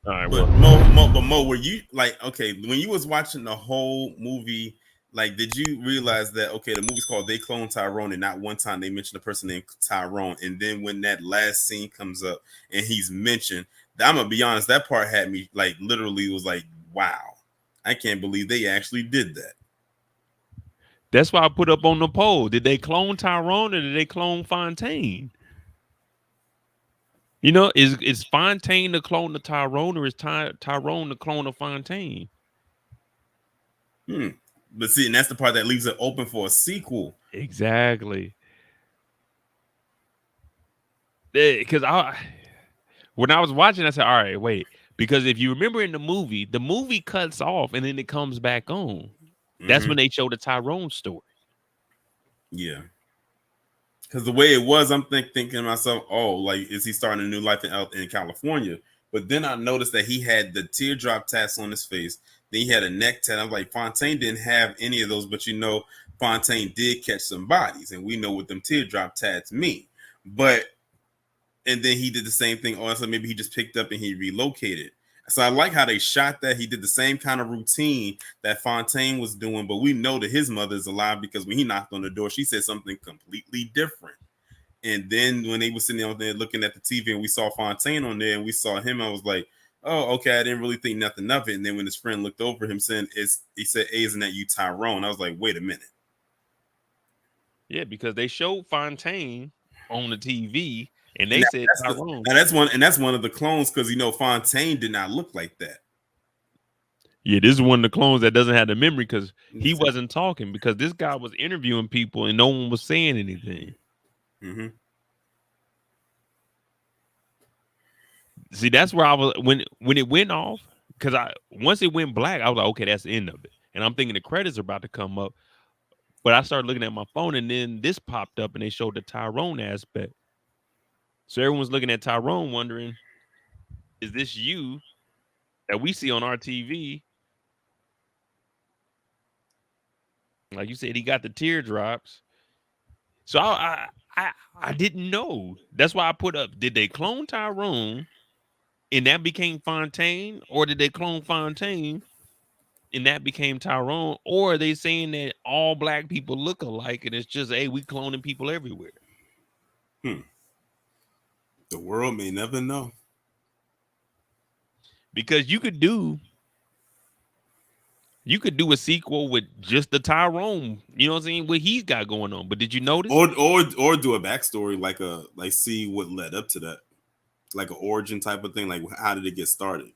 All right, But well, Mo, were you like okay when you was watching the whole movie? Like, did you realize that okay, the movie's called "They Clone Tyrone," and not one time they mentioned a person named Tyrone, and then when that last scene comes up and he's mentioned, I'm gonna be honest, that part had me like literally was like, wow, I can't believe they actually did that. that's why I put up on the poll. Did they clone Tyrone or did they clone Fontaine? You know, is Fontaine the clone of Tyrone or is Tyrone the clone of Fontaine? Hmm. But see, and that's the part that leaves it open for a sequel. Exactly. Because I when I was watching, I said, all right, wait. Because if you remember in the movie cuts off and then it comes back on. That's Mm-hmm. when they show the Tyrone story. Yeah. Because the way it was, I'm thinking to myself, oh, like, is he starting a new life in California? But then I noticed that he had the teardrop tats on his face. Then he had a neck tat. I was like, Fontaine didn't have any of those, but Fontaine did catch some bodies, and we know what them teardrop tats mean. But and then he did the same thing. Also, maybe he just picked up and he relocated. So I like how they shot that. He did the same kind of routine that Fontaine was doing, but we know that his mother is alive because when he knocked on the door, she said something completely different. And then when they were sitting out there looking at the TV and we saw Fontaine on there and we saw him, I was like, oh, okay, I didn't really think nothing of it. And then when his friend looked over him saying, he said, hey, isn't that you, Tyrone? I was like, wait a minute. Yeah, because they showed Fontaine on the TV and And they said Tyrone. that's one of the clones because Fontaine did not look like that. Yeah, this is one of the clones that doesn't have the memory because he wasn't talking because this guy was interviewing people and no one was saying anything. Mm-hmm. See, that's where I was when it went off because I once it went black, I was like, okay, that's the end of it. And I'm thinking the credits are about to come up, but I started looking at my phone and then this popped up and they showed the Tyrone aspect. So everyone's looking at Tyrone, wondering, is this you that we see on our TV? Like you said, he got the teardrops. So I didn't know. That's why I put up. Did they clone Tyrone and that became Fontaine, or did they clone Fontaine and that became Tyrone, or are they saying that all black people look alike and it's just hey, we cloning people everywhere? Hmm. The world may never know. Because you could do a sequel with just the Tyrone, you know what I'm saying? What he's got going on. But did you notice? Or do a backstory like see what led up to that, like an origin type of thing. Like how did it get started?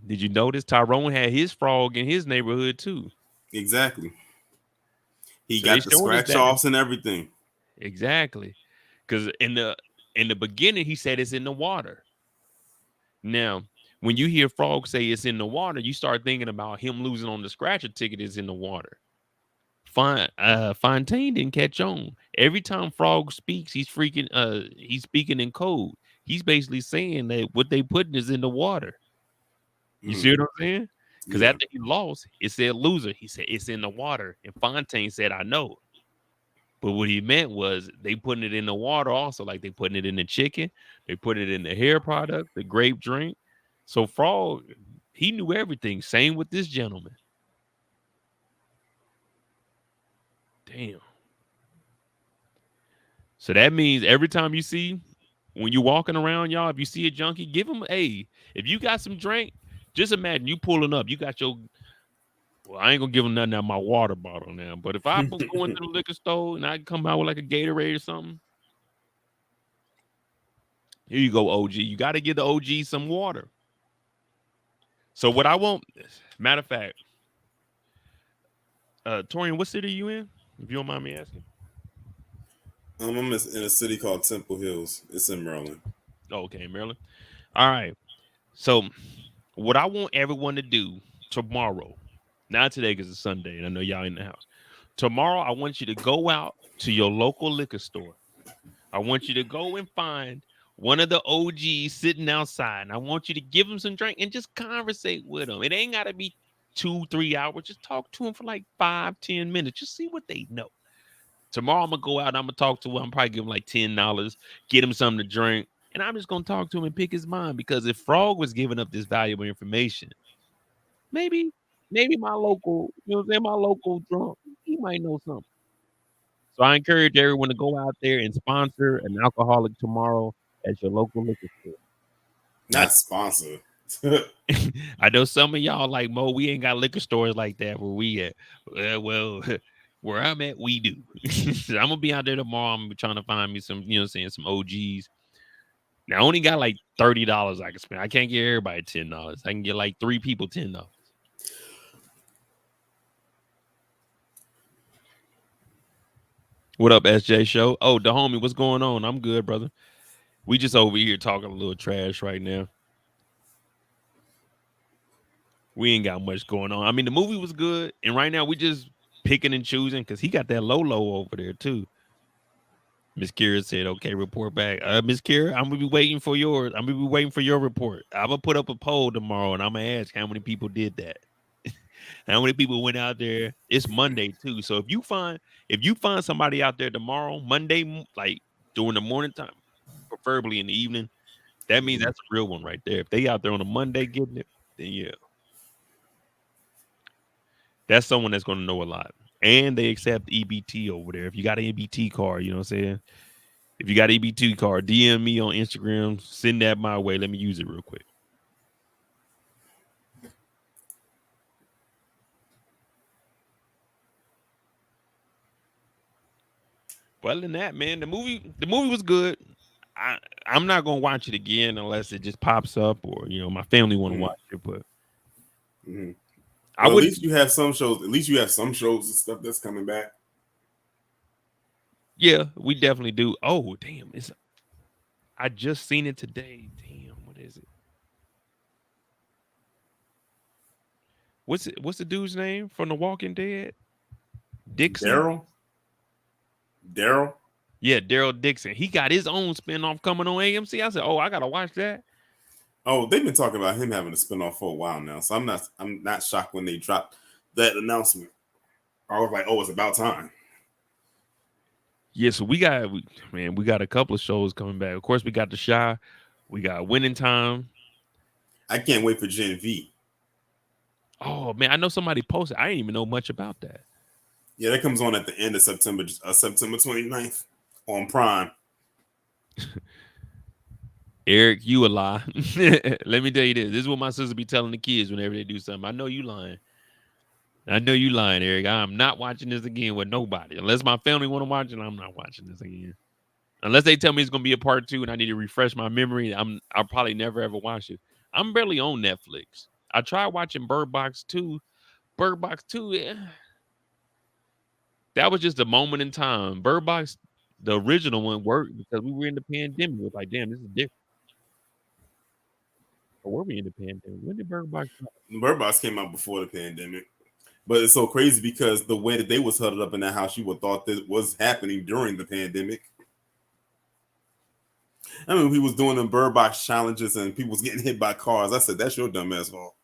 Did you notice Tyrone had his frog in his neighborhood too? Exactly. He So they got the showing us scratch that offs and everything. exactly. Because in the beginning he said it's in the water. Now, when you hear Frog say it's in the water, you start thinking about him losing on the scratcher ticket is in the water. Fontaine didn't catch on. Every time Frog speaks, he's speaking in code. He's basically saying that what they putting is in the water. You Mm-hmm. see what I'm saying? Because Yeah. after he lost, it said loser. He said it's in the water. And Fontaine said, I know. But what he meant was they putting it in the water also, like they putting it in the chicken, they put it in the hair product, the grape drink. So Frog, he knew everything. Same with this gentleman. Damn. So that means every time you see when you're walking around, y'all, if you see a junkie, give him if you got some drink, just imagine you pulling up. You got your well, I ain't gonna give him nothing out of my water bottle now. But if I go into the liquor store and I come out with like a Gatorade or something, here you go, OG. You got to give the OG some water. So what I want, matter of fact, Torian, what city are you in? If you don't mind me asking. I'm in a city called Temple Hills. It's in Maryland. Oh, okay, Maryland. All right. So what I want everyone to do tomorrow, not today because it's Sunday and I know y'all in the house. Tomorrow, I want you to go out to your local liquor store. I want you to go and find one of the OGs sitting outside. And I want you to give them some drink and just conversate with them. It ain't got to be 2, 3 hours. Just talk to them for like 5, 10 minutes. Just see what they know. Tomorrow I'm gonna go out and I'm gonna talk to him. I'm probably give him like $10, get him something to drink, and I'm just gonna talk to him and pick his mind because if Frog was giving up this valuable information, maybe maybe my local, you know what I'm saying, my local drunk, he might know something. So I encourage everyone to go out there and sponsor an alcoholic tomorrow at your local liquor store. Not sponsored. I know some of y'all like Mo. We ain't got liquor stores like that where we at. Well, where I'm at, we do. So I'm gonna be out there tomorrow. I'm trying to find me some, you know, what I'm saying, some OGs. Now I only got like $30 I can spend. I can't get everybody $10. I can get like 3 people $10. What up, SJ Show? Oh, the homie, what's going on? I'm good, brother. We just over here talking a little trash right now. We ain't got much going on. I mean, the movie was good, and right now we just picking and choosing because he got that Lolo over there too. Miss Kira said, "Okay, report back." Miss Kira, I'm gonna be waiting for yours. I'm gonna be waiting for your report. I'm gonna put up a poll tomorrow, and I'm gonna ask how many people did that. How many people went out there? It's Monday too, so if you find somebody out there tomorrow, Monday, like during the morning time, preferably in the evening, that means that's a real one right there. If they out there on a Monday getting it, then yeah, that's someone that's gonna know a lot. And they accept EBT over there. If you got an EBT card, you know what I'm saying? If you got an EBT card, DM me on Instagram, send that my way. Let me use it real quick. But other than that, man, the movie was good. I'm not gonna watch it again unless it just pops up or my family want to watch it. But I Well, at would, least you have some shows. At least you have some shows and stuff that's coming back. yeah, we definitely do. Oh, damn, I just seen it today. Damn, what is it? What's the dude's name from The Walking Dead? Dixon. Daryl. Daryl. Yeah, Daryl Dixon. He got his own spinoff coming on AMC. I said, oh, I gotta watch that. Oh, they've been talking about him having a spinoff for a while now, so I'm not shocked when they dropped that announcement. I was like, oh, it's about time. Yeah, so we got a couple of shows coming back. Of course, we got The Shy, we got Winning Time. I can't wait for Gen V. Oh man, I know somebody posted. I didn't even know much about that. Yeah, that comes on at the end of September 29th on Prime. Eric, you a lie. Let me tell you this. This is what my sister be telling the kids whenever they do something. I know you lying. I know you lying, Eric. I'm not watching this again with nobody. Unless my family want to watch it, I'm not watching this again. Unless they tell me it's gonna be a part 2 and I need to refresh my memory, I'll probably never ever watch it. I'm barely on Netflix. I tried watching Bird Box 2. Bird Box 2, that was just a moment in time. Bird Box, the original one, worked because we were in the pandemic. It was like, damn, this is different. Or were we in the pandemic? When did Bird Box come out? Bird Box came out before the pandemic, but it's so crazy because the way that they was huddled up in that house, you would thought that was happening during the pandemic. I mean, he was doing them Bird Box challenges and people was getting hit by cars. I said, that's your dumb ass fault.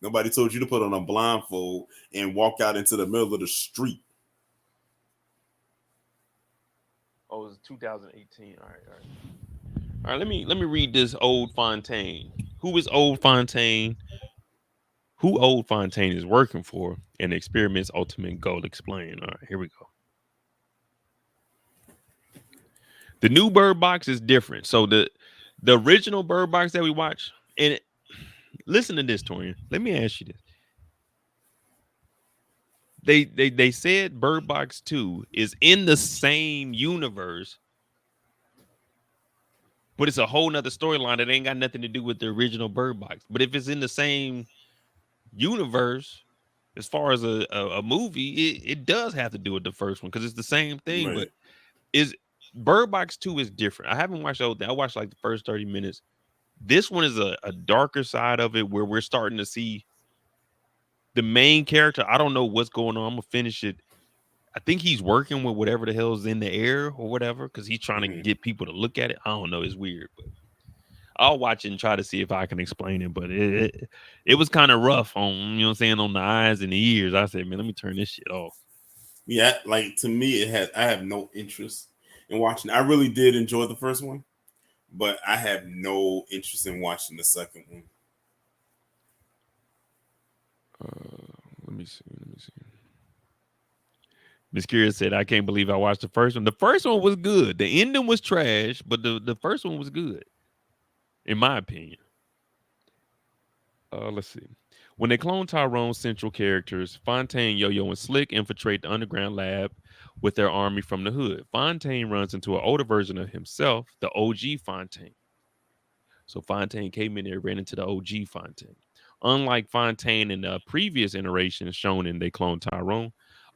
Nobody told you to put on a blindfold and walk out into the middle of the street. Oh, it was 2018. All right, all right. All right, let me read this Old Fontaine. Who is Old Fontaine? Who Old Fontaine is working for, and the experiment's ultimate goal explained. All right, here we go. The new Bird Box is different. So the original Bird Box that we watched, and listen to this, Torian. Let me ask you this. They said Bird Box 2 is in the same universe, but it's a whole nother storyline that ain't got nothing to do with the original Bird Box. But if it's in the same universe, as far as a movie, it does have to do with the first one because it's the same thing. But Right. is Bird Box 2 is different. I haven't watched the whole thing. I watched like the first 30 minutes. This one is a darker side of it where we're starting to see the main character. I don't know what's going on. I'm gonna finish it. I think he's working with whatever the hell's in the air or whatever because he's trying to get people to look at it. I don't know. It's weird, but I'll watch it and try to see if I can explain it. But it was kind of rough on, you know what I'm saying, on the eyes and the ears. I said, man, let me turn this shit off. Yeah, like to me, I have no interest in watching. I really did enjoy the first one, but I have no interest in watching the second one. Let me see. Let me see. Miss Kira said, "I can't believe I watched the first one. The first one was good. The ending was trash, but the first one was good, in my opinion." Let's see. When they clone Tyrone's central characters, Fontaine, Yo-Yo, and Slick infiltrate the underground lab with their army from the hood. Fontaine runs into an older version of himself, the OG Fontaine. So Fontaine came in there, ran into the OG Fontaine. Unlike Fontaine in the previous iterations shown in They Clone Tyrone,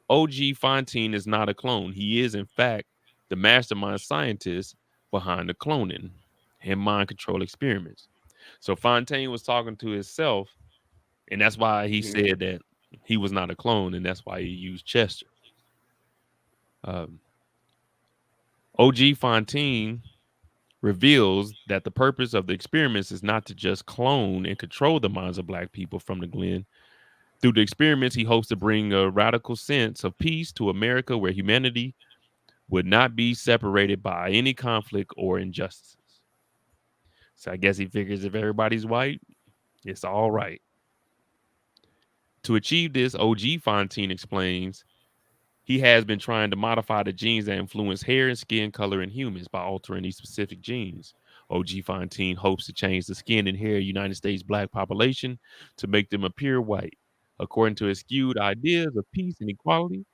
OG Fontaine is not a clone. He is, in fact, the mastermind scientist behind the cloning and mind control experiments. So Fontaine was talking to himself, and that's why he Mhm. said that he was not a clone, and that's why he used Chester. Um, OG Fontaine reveals that the purpose of the experiments is not to just clone and control the minds of black people from the Glen. Through the experiments, he hopes to bring a radical sense of peace to America where humanity would not be separated by any conflict or injustices. So I guess he figures if everybody's white, it's all right. To achieve this, OG Fontaine explains he has been trying to modify the genes that influence hair and skin color in humans by altering these specific genes. OG Fontaine hopes to change the skin and hair of United States black population to make them appear white. According to his skewed ideas of peace and equality,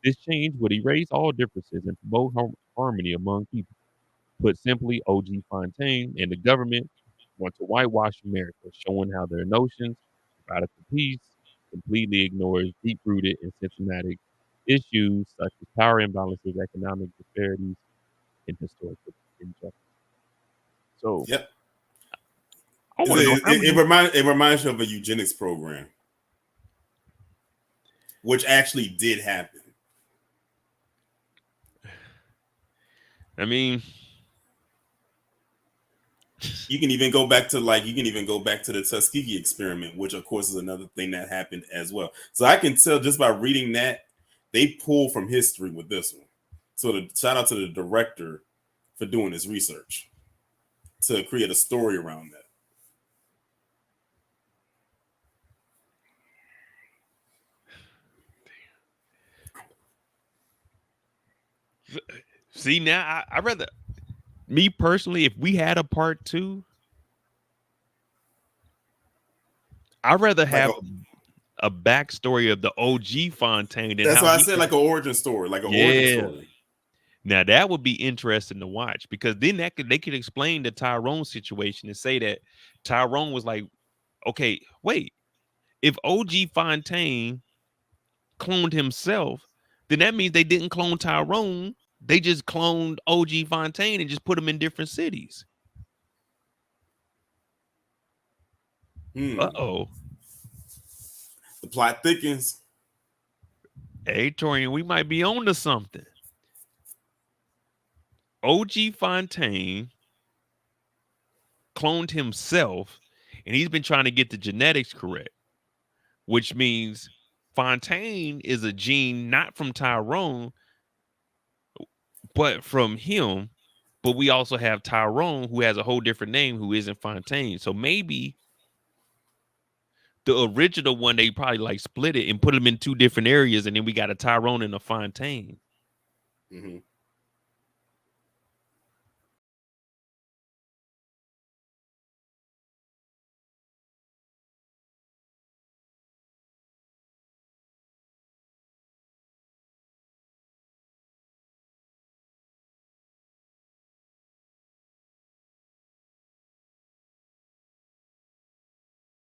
this change would erase all differences and promote harmony among people. Put simply, OG Fontaine and the government want to whitewash America, showing how their notions of radical peace completely ignores deep-rooted and systematic issues such as power imbalances, economic disparities, and historical injustice. So Yep. I want to know how many. It reminds you of a eugenics program, which actually did happen. I mean, You can even go back to the Tuskegee experiment, which of course is another thing that happened as well. So I can tell just by reading that they pull from history with this one. So shout out to the director for doing this research to create a story around that. see now, I rather me personally, if we had a part two, I'd rather Like have a backstory of the OG Fontaine and that's how why I he said like an origin story, like an origin yeah. story. Now that would be interesting to watch because then they could explain the Tyrone situation and say that Tyrone was like, okay, wait, if OG Fontaine cloned himself, then that means they didn't clone Tyrone. They just cloned OG Fontaine and just put him in different cities. Hmm. Uh-oh. The plot thickens. Hey, Torian, we might be on to something. OG Fontaine cloned himself, and he's been trying to get the genetics correct, which means Fontaine is a gene not from Tyrone, but from him. But we also have Tyrone, who has a whole different name, who isn't Fontaine. So maybe the original one, they probably like split it and put them in two different areas, and then we got a Tyrone and a Fontaine. Mm-hmm.